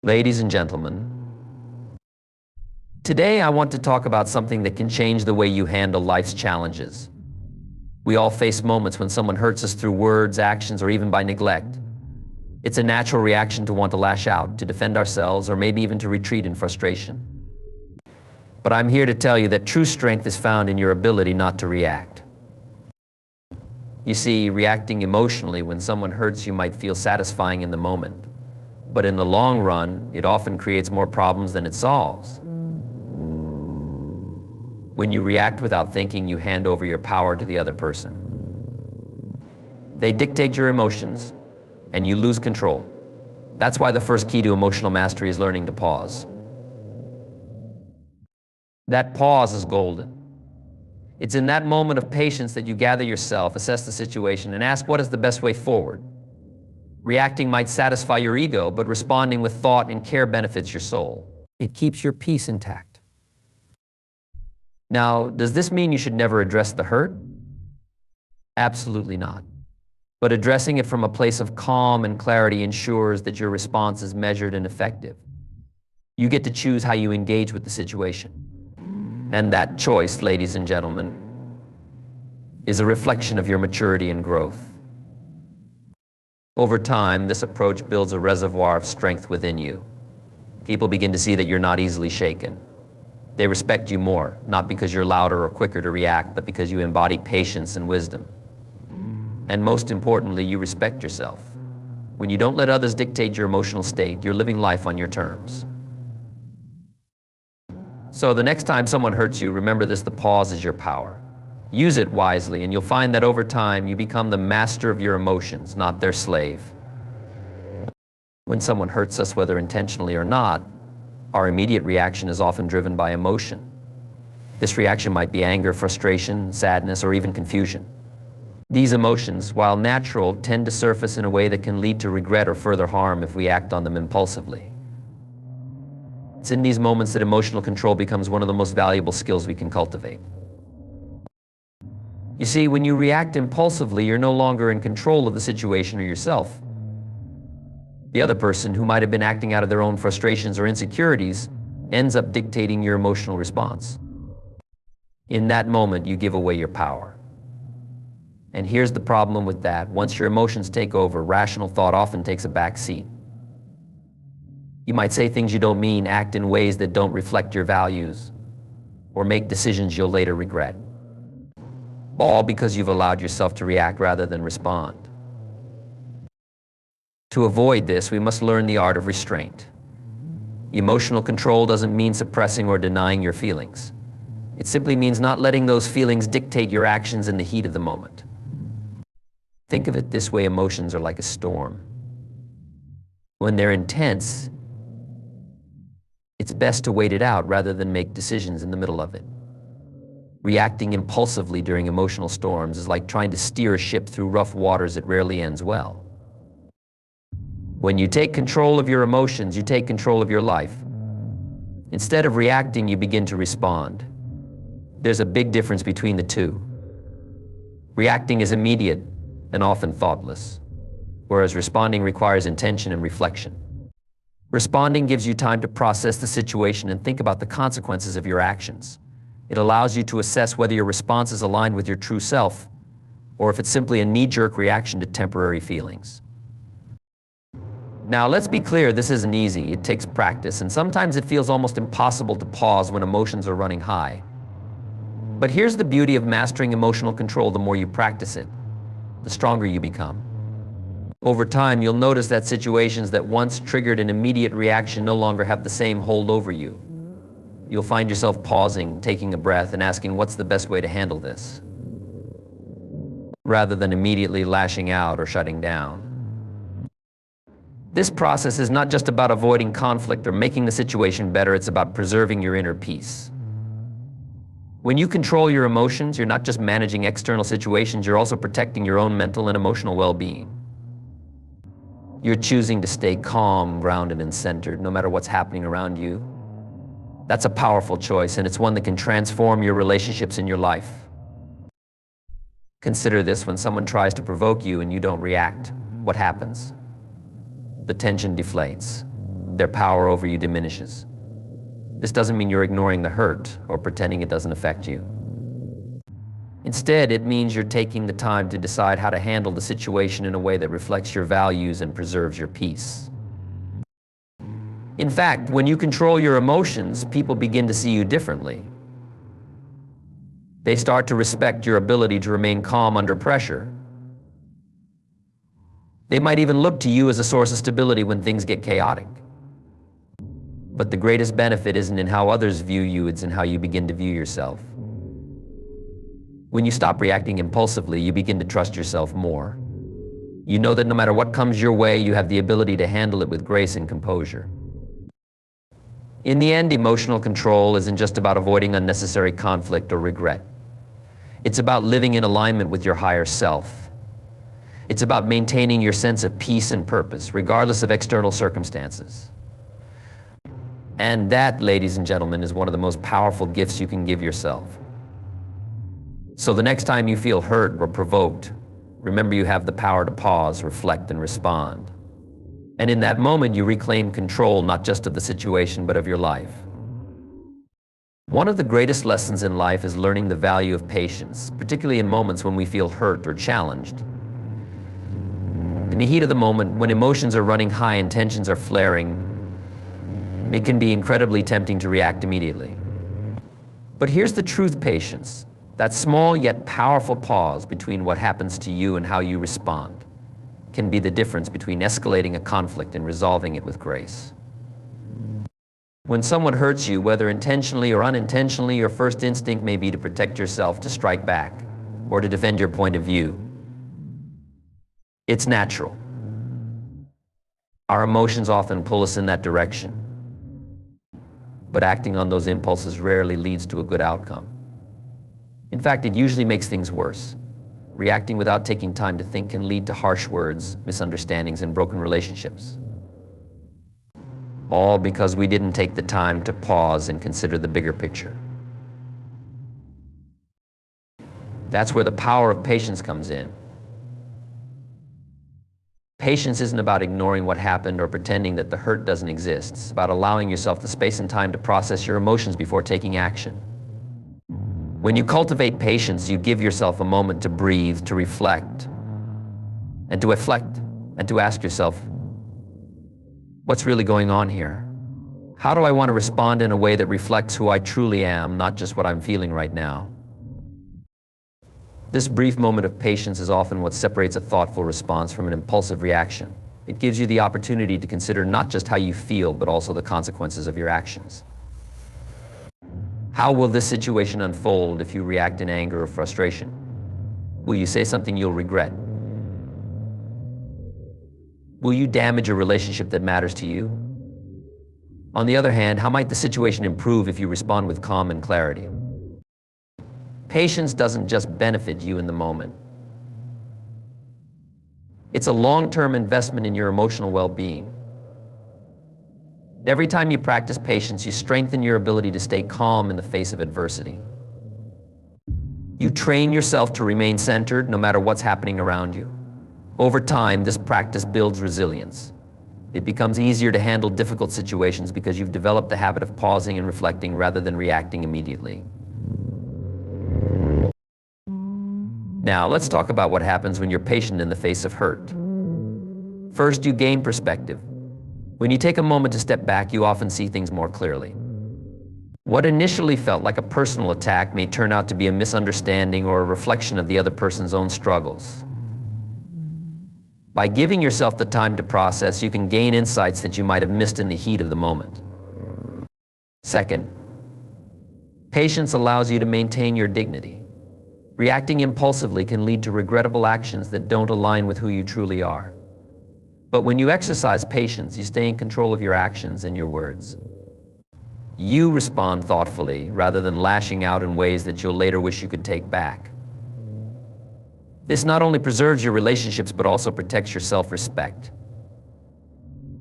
Ladies and gentlemen, today I want to talk about something that can change the way you handle life's challenges. We all face moments when someone hurts us through words, actions, or even by neglect. It's a natural reaction to want to lash out, to defend ourselves, or maybe even to retreat in frustration. But I'm here to tell you that true strength is found in your ability not to react. You see, reacting emotionally when someone hurts you might feel satisfying in the moment. But in the long run, it often creates more problems than it solves. When you react without thinking, you hand over your power to the other person. They dictate your emotions, and you lose control. That's why the first key to emotional mastery is learning to pause. That pause is golden. It's in that moment of patience that you gather yourself, assess the situation, and ask what is the best way forward. Reacting might satisfy your ego, but responding with thought and care benefits your soul. It keeps your peace intact. Now, does this mean you should never address the hurt? Absolutely not. But addressing it from a place of calm and clarity ensures that your response is measured and effective. You get to choose how you engage with the situation. And that choice, ladies and gentlemen, is a reflection of your maturity and growth. Over time, this approach builds a reservoir of strength within you. People begin to see that you're not easily shaken. They respect you more, not because you're louder or quicker to react, but because you embody patience and wisdom. And most importantly, you respect yourself. When you don't let others dictate your emotional state, you're living life on your terms. So the next time someone hurts you, remember this: the pause is your power. Use it wisely, and you'll find that over time you become the master of your emotions, not their slave. When someone hurts us, whether intentionally or not, our immediate reaction is often driven by emotion. This reaction might be anger, frustration, sadness, or even confusion. These emotions, while natural, tend to surface in a way that can lead to regret or further harm if we act on them impulsively. It's in these moments that emotional control becomes one of the most valuable skills we can cultivate. You see, when you react impulsively, you're no longer in control of the situation or yourself. The other person, who might have been acting out of their own frustrations or insecurities, ends up dictating your emotional response. In that moment, you give away your power. And here's the problem with that: once your emotions take over, rational thought often takes a back seat. You might say things you don't mean, act in ways that don't reflect your values, or make decisions you'll later regret. All because you've allowed yourself to react rather than respond. To avoid this, we must learn the art of restraint. Emotional control doesn't mean suppressing or denying your feelings. It simply means not letting those feelings dictate your actions in the heat of the moment. Think of it this way: emotions are like a storm. When they're intense, it's best to wait it out rather than make decisions in the middle of it. Reacting impulsively during emotional storms is like trying to steer a ship through rough waters that rarely ends well. When you take control of your emotions, you take control of your life. Instead of reacting, you begin to respond. There's a big difference between the two. Reacting is immediate and often thoughtless, whereas responding requires intention and reflection. Responding gives you time to process the situation and think about the consequences of your actions. It allows you to assess whether your response is aligned with your true self, or if it's simply a knee-jerk reaction to temporary feelings. Now, let's be clear, this isn't easy. It takes practice, and sometimes it feels almost impossible to pause when emotions are running high. But here's the beauty of mastering emotional control: the more you practice it, the stronger you become. Over time, you'll notice that situations that once triggered an immediate reaction no longer have the same hold over you. You'll find yourself pausing, taking a breath, and asking, what's the best way to handle this? Rather than immediately lashing out or shutting down. This process is not just about avoiding conflict or making the situation better, it's about preserving your inner peace. When you control your emotions, you're not just managing external situations, you're also protecting your own mental and emotional well-being. You're choosing to stay calm, grounded, and centered, no matter what's happening around you. That's a powerful choice, and it's one that can transform your relationships in your life. Consider this: when someone tries to provoke you and you don't react, what happens? The tension deflates. their power over you diminishes. This doesn't mean you're ignoring the hurt or pretending it doesn't affect you. Instead, it means you're taking the time to decide how to handle the situation in a way that reflects your values and preserves your peace. In fact, when you control your emotions, people begin to see you differently. They start to respect your ability to remain calm under pressure. They might even look to you as a source of stability when things get chaotic. But the greatest benefit isn't in how others view you, it's in how you begin to view yourself. When you stop reacting impulsively, you begin to trust yourself more. You know that no matter what comes your way, you have the ability to handle it with grace and composure. In the end, emotional control isn't just about avoiding unnecessary conflict or regret. It's about living in alignment with your higher self. It's about maintaining your sense of peace and purpose, regardless of external circumstances. And that, ladies and gentlemen, is one of the most powerful gifts you can give yourself. So the next time you feel hurt or provoked, remember you have the power to pause, reflect, and respond. And in that moment, you reclaim control not just of the situation, but of your life. One of the greatest lessons in life is learning the value of patience, particularly in moments when we feel hurt or challenged. In the heat of the moment, when emotions are running high and tensions are flaring, it can be incredibly tempting to react immediately. But here's the truth, patience. That small yet powerful pause between what happens to you and how you respond can be the difference between escalating a conflict and resolving it with grace. When someone hurts you, whether intentionally or unintentionally, your first instinct may be to protect yourself, to strike back, or to defend your point of view. It's natural. Our emotions often pull us in that direction, but acting on those impulses rarely leads to a good outcome. In fact, it usually makes things worse. Reacting without taking time to think can lead to harsh words, misunderstandings, and broken relationships. All because we didn't take the time to pause and consider the bigger picture. That's where the power of patience comes in. Patience isn't about ignoring what happened or pretending that the hurt doesn't exist. It's about allowing yourself the space and time to process your emotions before taking action. When you cultivate patience, you give yourself a moment to breathe, to reflect, and to ask yourself, what's really going on here? How do I want to respond in a way that reflects who I truly am, not just what I'm feeling right now? This brief moment of patience is often what separates a thoughtful response from an impulsive reaction. It gives you the opportunity to consider not just how you feel, but also the consequences of your actions. How will this situation unfold if you react in anger or frustration? Will you say something you'll regret? Will you damage a relationship that matters to you? On the other hand, how might the situation improve if you respond with calm and clarity? Patience doesn't just benefit you in the moment. It's a long-term investment in your emotional well-being. Every time you practice patience, you strengthen your ability to stay calm in the face of adversity. You train yourself to remain centered no matter what's happening around you. Over time, this practice builds resilience. It becomes easier to handle difficult situations because you've developed the habit of pausing and reflecting rather than reacting immediately. Now, let's talk about what happens when you're patient in the face of hurt. First, you gain perspective. When you take a moment to step back, you often see things more clearly. What initially felt like a personal attack may turn out to be a misunderstanding or a reflection of the other person's own struggles. By giving yourself the time to process, you can gain insights that you might have missed in the heat of the moment. Second, patience allows you to maintain your dignity. Reacting impulsively can lead to regrettable actions that don't align with who you truly are. But when you exercise patience, you stay in control of your actions and your words. You respond thoughtfully rather than lashing out in ways that you'll later wish you could take back. This not only preserves your relationships, but also protects your self-respect.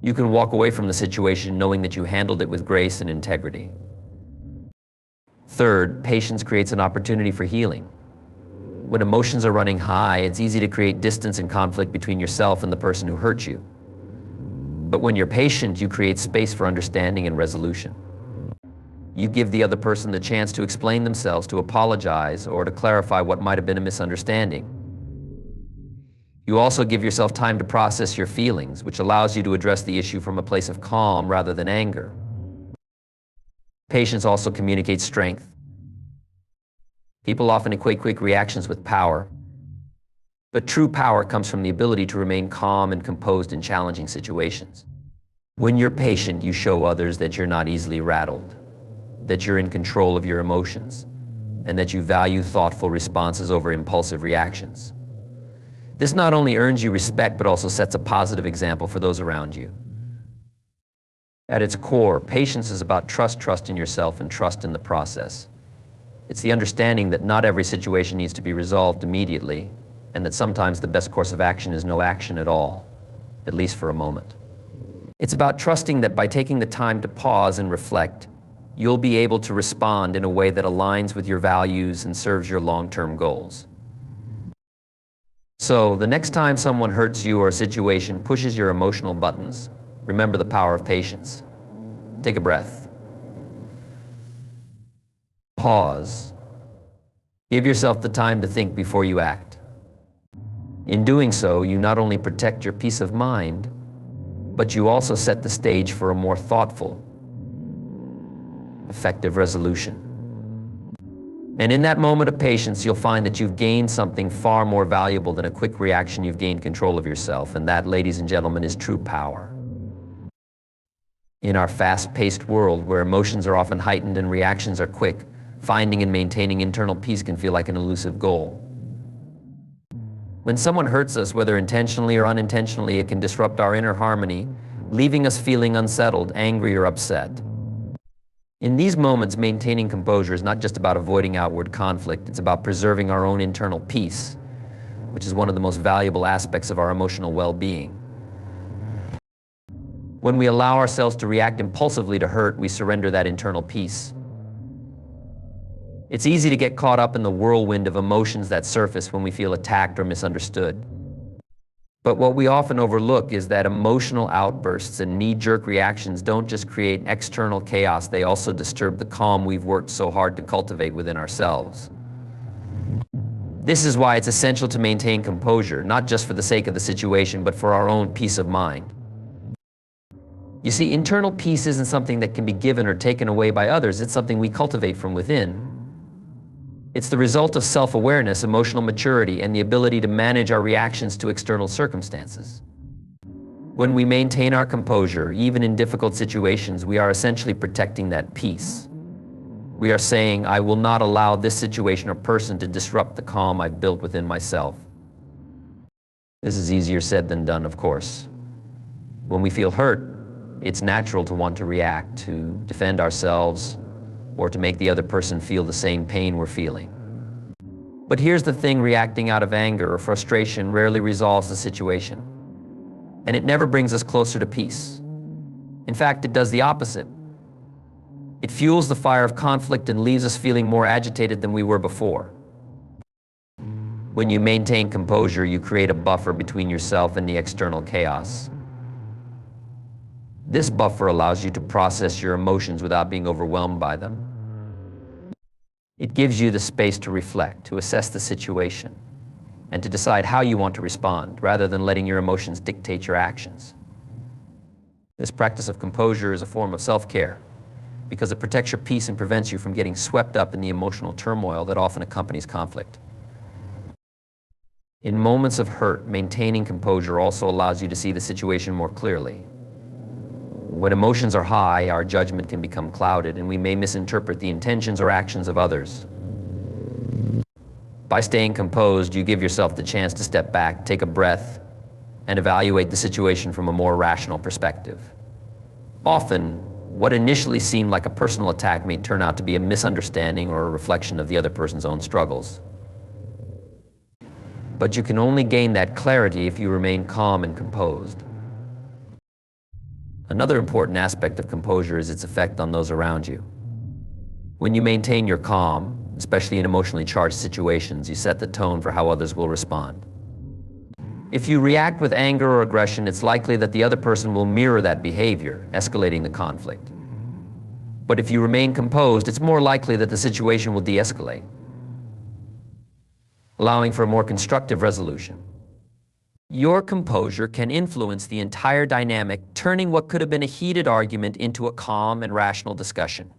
You can walk away from the situation knowing that you handled it with grace and integrity. Third, patience creates an opportunity for healing. When emotions are running high, it's easy to create distance and conflict between yourself and the person who hurt you. But when you're patient, you create space for understanding and resolution. You give the other person the chance to explain themselves, to apologize, or to clarify what might have been a misunderstanding. You also give yourself time to process your feelings, which allows you to address the issue from a place of calm rather than anger. Patience also communicates strength. People often equate quick reactions with power, but true power comes from the ability to remain calm and composed in challenging situations. When you're patient, you show others that you're not easily rattled, that you're in control of your emotions, and that you value thoughtful responses over impulsive reactions. This not only earns you respect, but also sets a positive example for those around you. At its core, patience is about trust in yourself and trust in the process. It's the understanding that not every situation needs to be resolved immediately, and that sometimes the best course of action is no action at all, at least for a moment. It's about trusting that by taking the time to pause and reflect, you'll be able to respond in a way that aligns with your values and serves your long-term goals. So, the next time someone hurts you or a situation pushes your emotional buttons, remember the power of patience. Take a breath. Pause. Give yourself the time to think before you act. In doing so, you not only protect your peace of mind, but you also set the stage for a more thoughtful, effective resolution. And in that moment of patience, you'll find that you've gained something far more valuable than a quick reaction. You've gained control of yourself, and that, ladies and gentlemen, is true power. In our fast-paced world, where emotions are often heightened and reactions are quick, finding and maintaining internal peace can feel like an elusive goal. When someone hurts us, whether intentionally or unintentionally, it can disrupt our inner harmony, leaving us feeling unsettled, angry, or upset. In these moments, maintaining composure is not just about avoiding outward conflict, it's about preserving our own internal peace, which is one of the most valuable aspects of our emotional well-being. When we allow ourselves to react impulsively to hurt, we surrender that internal peace. It's easy to get caught up in the whirlwind of emotions that surface when we feel attacked or misunderstood. But what we often overlook is that emotional outbursts and knee-jerk reactions don't just create external chaos, they also disturb the calm we've worked so hard to cultivate within ourselves. This is why it's essential to maintain composure, not just for the sake of the situation, but for our own peace of mind. You see, internal peace isn't something that can be given or taken away by others, it's something we cultivate from within. It's the result of self-awareness, emotional maturity, and the ability to manage our reactions to external circumstances. When we maintain our composure, even in difficult situations, we are essentially protecting that peace. We are saying, I will not allow this situation or person to disrupt the calm I've built within myself. This is easier said than done, of course. When we feel hurt, it's natural to want to react, to defend ourselves, or to make the other person feel the same pain we're feeling. But here's the thing, reacting out of anger or frustration rarely resolves the situation. And it never brings us closer to peace. In fact, it does the opposite. It fuels the fire of conflict and leaves us feeling more agitated than we were before. When you maintain composure, you create a buffer between yourself and the external chaos. This buffer allows you to process your emotions without being overwhelmed by them. It gives you the space to reflect, to assess the situation, and to decide how you want to respond, rather than letting your emotions dictate your actions. This practice of composure is a form of self-care, because it protects your peace and prevents you from getting swept up in the emotional turmoil that often accompanies conflict. In moments of hurt, maintaining composure also allows you to see the situation more clearly. When emotions are high, our judgment can become clouded, and we may misinterpret the intentions or actions of others. By staying composed, you give yourself the chance to step back, take a breath, and evaluate the situation from a more rational perspective. Often, what initially seemed like a personal attack may turn out to be a misunderstanding or a reflection of the other person's own struggles. But you can only gain that clarity if you remain calm and composed. Another important aspect of composure is its effect on those around you. When you maintain your calm, especially in emotionally charged situations, you set the tone for how others will respond. If you react with anger or aggression, it's likely that the other person will mirror that behavior, escalating the conflict. But if you remain composed, it's more likely that the situation will de-escalate, allowing for a more constructive resolution. Your composure can influence the entire dynamic, turning what could have been a heated argument into a calm and rational discussion.